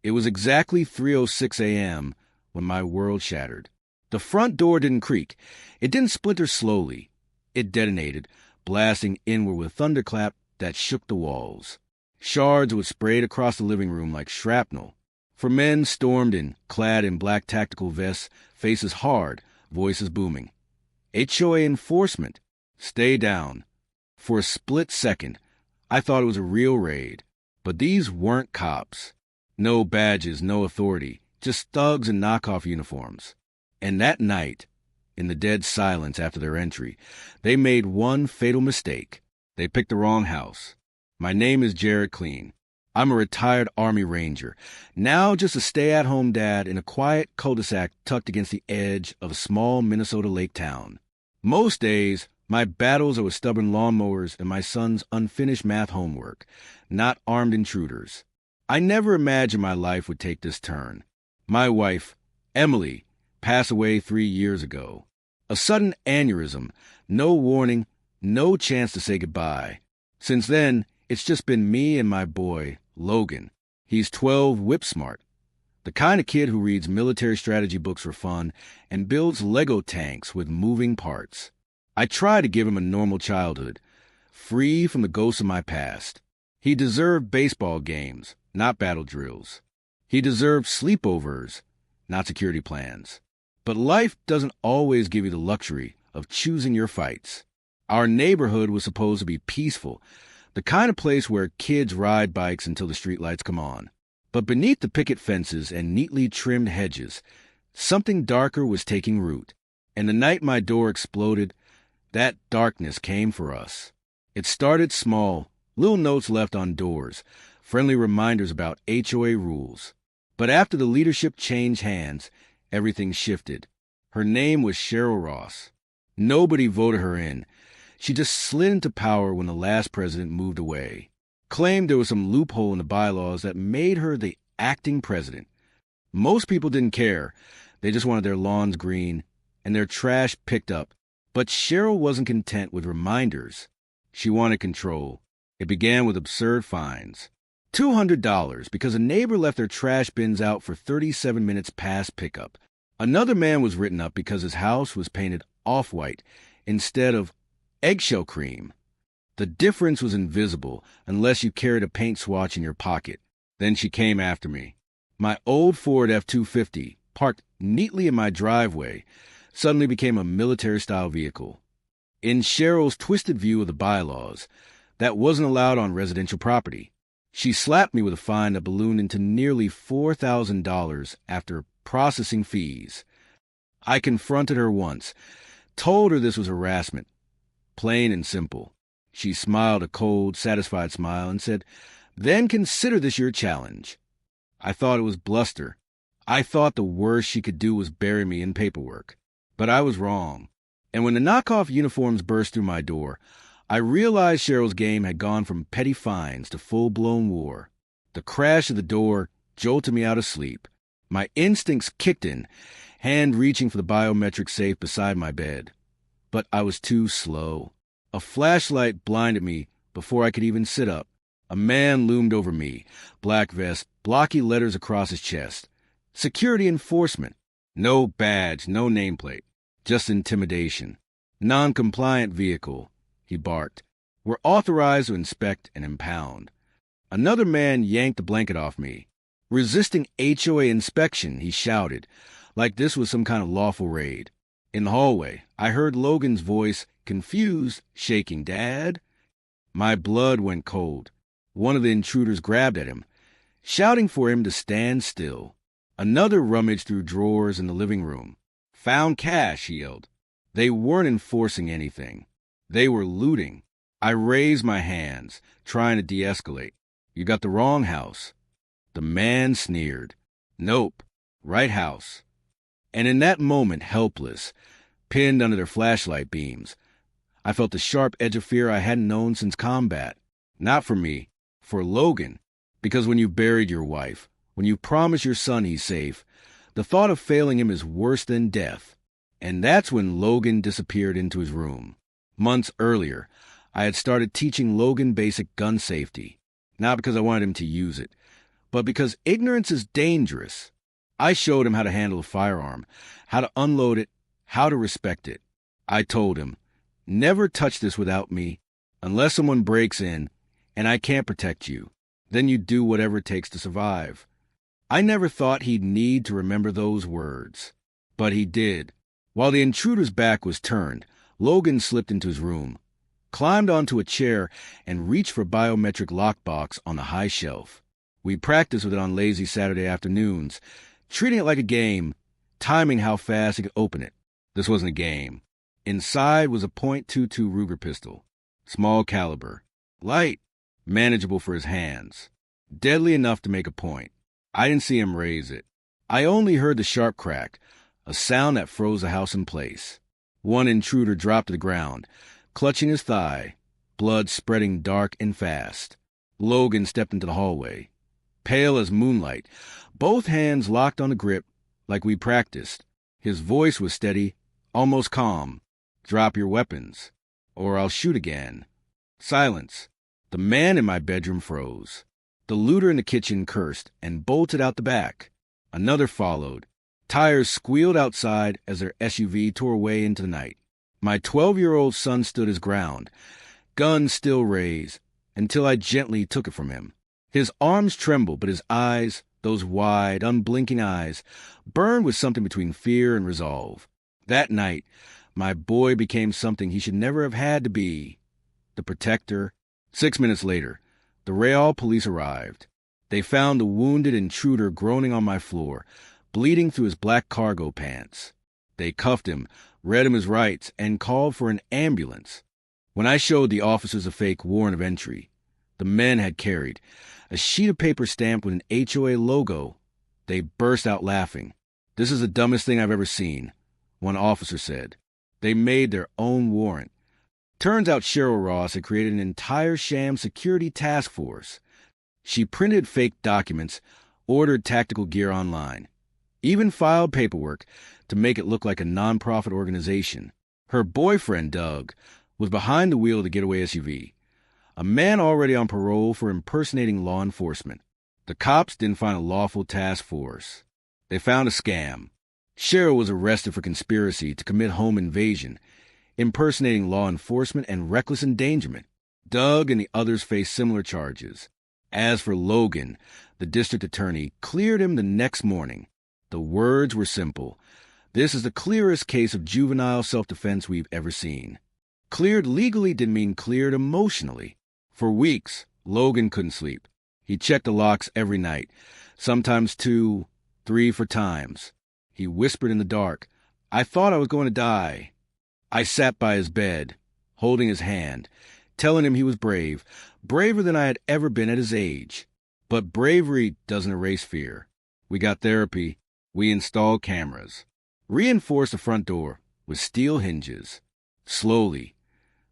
It was exactly 3:06 a.m. when my world shattered. The front door didn't creak. It didn't splinter slowly. It detonated, blasting inward with a thunderclap that shook the walls. Shards would spray across the living room like shrapnel. For men stormed in, clad in black tactical vests, faces hard, voices booming. HOA Enforcement. Stay down. For a split second, I thought it was a real raid. But these weren't cops. No badges, no authority, just thugs in knockoff uniforms. And that night, in the dead silence after their entry, they made one fatal mistake. They picked the wrong house. My name is Jared Clean. I'm a retired Army Ranger, now just a stay-at-home dad in a quiet cul-de-sac tucked against the edge of a small Minnesota lake town. Most days, my battles are with stubborn lawnmowers and my son's unfinished math homework, not armed intruders. I never imagined my life would take this turn. My wife, Emily, passed away 3 years ago. A sudden aneurysm, no warning, no chance to say goodbye. Since then, it's just been me and my boy, Logan. He's 12, whip smart. The kind of kid who reads military strategy books for fun and builds Lego tanks with moving parts. I try to give him a normal childhood, free from the ghosts of my past. He deserved baseball games, not battle drills. He deserved sleepovers, not security plans. But life doesn't always give you the luxury of choosing your fights. Our neighborhood was supposed to be peaceful, the kind of place where kids ride bikes until the streetlights come on. But beneath the picket fences and neatly trimmed hedges, something darker was taking root. And the night my door exploded, that darkness came for us. It started small, little notes left on doors, friendly reminders about HOA rules. But after the leadership changed hands, everything shifted. Her name was Cheryl Ross. Nobody voted her in. She just slid into power when the last president moved away. Claimed there was some loophole in the bylaws that made her the acting president. Most people didn't care. They just wanted their lawns green and their trash picked up. But Cheryl wasn't content with reminders. She wanted control. It began with absurd fines. $200 because a neighbor left their trash bins out for 37 minutes past pickup. Another man was written up because his house was painted off-white instead of eggshell cream. The difference was invisible unless you carried a paint swatch in your pocket. Then she came after me. My old Ford F-250, parked neatly in my driveway, suddenly became a military-style vehicle. In Cheryl's twisted view of the bylaws, that wasn't allowed on residential property. She slapped me with a fine that ballooned into nearly $4,000 after processing fees. I confronted her once, told her this was harassment, plain and simple. She smiled a cold, satisfied smile and said, "Then consider this your challenge." I thought it was bluster. I thought the worst she could do was bury me in paperwork. But I was wrong. And when the knockoff uniforms burst through my door, I realized Cheryl's game had gone from petty fines to full-blown war. The crash of the door jolted me out of sleep. My instincts kicked in, hand reaching for the biometric safe beside my bed. But I was too slow. A flashlight blinded me before I could even sit up. A man loomed over me, black vest, blocky letters across his chest. Security enforcement. No badge, no nameplate, just intimidation. Non-compliant vehicle, he barked. We're authorized to inspect and impound. Another man yanked the blanket off me. Resisting HOA inspection, he shouted, like this was some kind of lawful raid. In the hallway, I heard Logan's voice, confused, shaking, "Dad?" My blood went cold. One of the intruders grabbed at him, shouting for him to stand still. Another rummaged through drawers in the living room. "Found cash," he yelled. They weren't enforcing anything. They were looting. I raised my hands, trying to de-escalate. "You got the wrong house." The man sneered. "Nope, right house." And in that moment, helpless, pinned under their flashlight beams, I felt the sharp edge of fear I hadn't known since combat. Not for me, for Logan. Because when you buried your wife, when you promise your son he's safe, the thought of failing him is worse than death. And that's when Logan disappeared into his room. Months earlier, I had started teaching Logan basic gun safety. Not because I wanted him to use it, But because ignorance is dangerous, I showed him how to handle a firearm, how to unload it, how to respect it. I told him, never touch this without me. Unless someone breaks in and I can't protect you, then you do whatever it takes to survive. I never thought he'd need to remember those words. But he did. While the intruder's back was turned, Logan slipped into his room, climbed onto a chair, and reached for a biometric lockbox on the high shelf. We practiced with it on lazy Saturday afternoons, treating it like a game, timing how fast he could open it. This wasn't a game. Inside was a .22 Ruger pistol, small caliber, light, manageable for his hands, deadly enough to make a point. I didn't see him raise it. I only heard the sharp crack, a sound that froze the house in place. One intruder dropped to the ground, clutching his thigh, blood spreading dark and fast. Logan stepped into the hallway, pale as moonlight, both hands locked on the grip like we practiced. His voice was steady, almost calm. Drop your weapons, or I'll shoot again. Silence. The man in my bedroom froze. The looter in the kitchen cursed and bolted out the back. Another followed. Tires squealed outside as their SUV tore away into the night. My 12-year-old son stood his ground, gun still raised, until I gently took it from him. His arms trembled, but his eyes, those wide, unblinking eyes, burned with something between fear and resolve. That night, my boy became something he should never have had to be. The protector. 6 minutes later, the Real police arrived. They found the wounded intruder groaning on my floor, bleeding through his black cargo pants. They cuffed him, read him his rights, and called for an ambulance. When I showed the officers a fake warrant of entry, the men had carried a sheet of paper stamped with an HOA logo. They burst out laughing. "This is the dumbest thing I've ever seen," one officer said. They made their own warrant. Turns out Cheryl Ross had created an entire sham security task force. She printed fake documents, ordered tactical gear online, even filed paperwork to make it look like a nonprofit organization. Her boyfriend, Doug, was behind the wheel of the getaway SUV, a man already on parole for impersonating law enforcement. The cops didn't find a lawful task force. They found a scam. Cheryl was arrested for conspiracy to commit home invasion, impersonating law enforcement, and reckless endangerment. Doug and the others faced similar charges. As for Logan, the district attorney cleared him the next morning. The words were simple. "This is the clearest case of juvenile self-defense we've ever seen." Cleared legally didn't mean cleared emotionally. For weeks, Logan couldn't sleep. He checked the locks every night, sometimes 2, 3 for times. He whispered in the dark, "I thought I was going to die." I sat by his bed, holding his hand, telling him he was brave, braver than I had ever been at his age. But bravery doesn't erase fear. We got therapy. We installed cameras. Reinforced the front door with steel hinges. Slowly,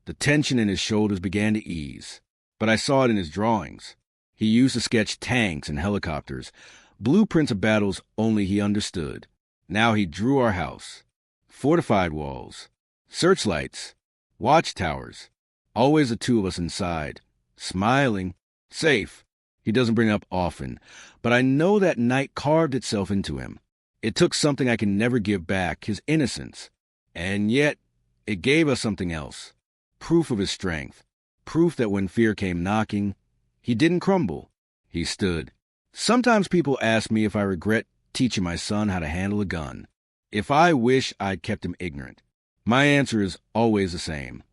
the tension in his shoulders began to ease. But I saw it in his drawings. He used to sketch tanks and helicopters, blueprints of battles only he understood. Now he drew our house. Fortified walls, searchlights, watchtowers. Always the two of us inside, smiling, safe. He doesn't bring up often, but I know that night carved itself into him. It took something I can never give back, his innocence. And yet, it gave us something else. Proof of his strength. Proof that when fear came knocking, he didn't crumble. He stood. Sometimes people ask me if I regret teaching my son how to handle a gun. If I wish I'd kept him ignorant. My answer is always the same.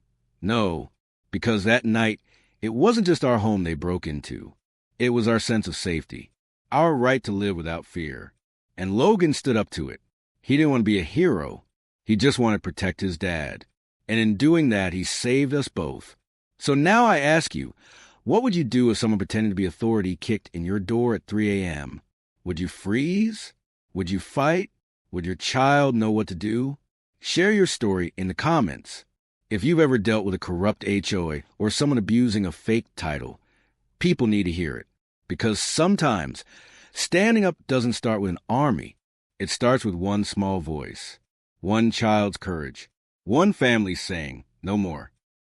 No, because that night, it wasn't just our home they broke into. It was our sense of safety, our right to live without fear. And Logan stood up to it. He didn't want to be a hero. He just wanted to protect his dad. And in doing that, he saved us both. So now I ask you, what would you do if someone pretending to be authority kicked in your door at 3 a.m.? Would you freeze? Would you fight? Would your child know what to do? Share your story in the comments. If you've ever dealt with a corrupt HOA or someone abusing a fake title, people need to hear it. Because sometimes standing up doesn't start with an army. It starts with one small voice, one child's courage, one family saying, "No more."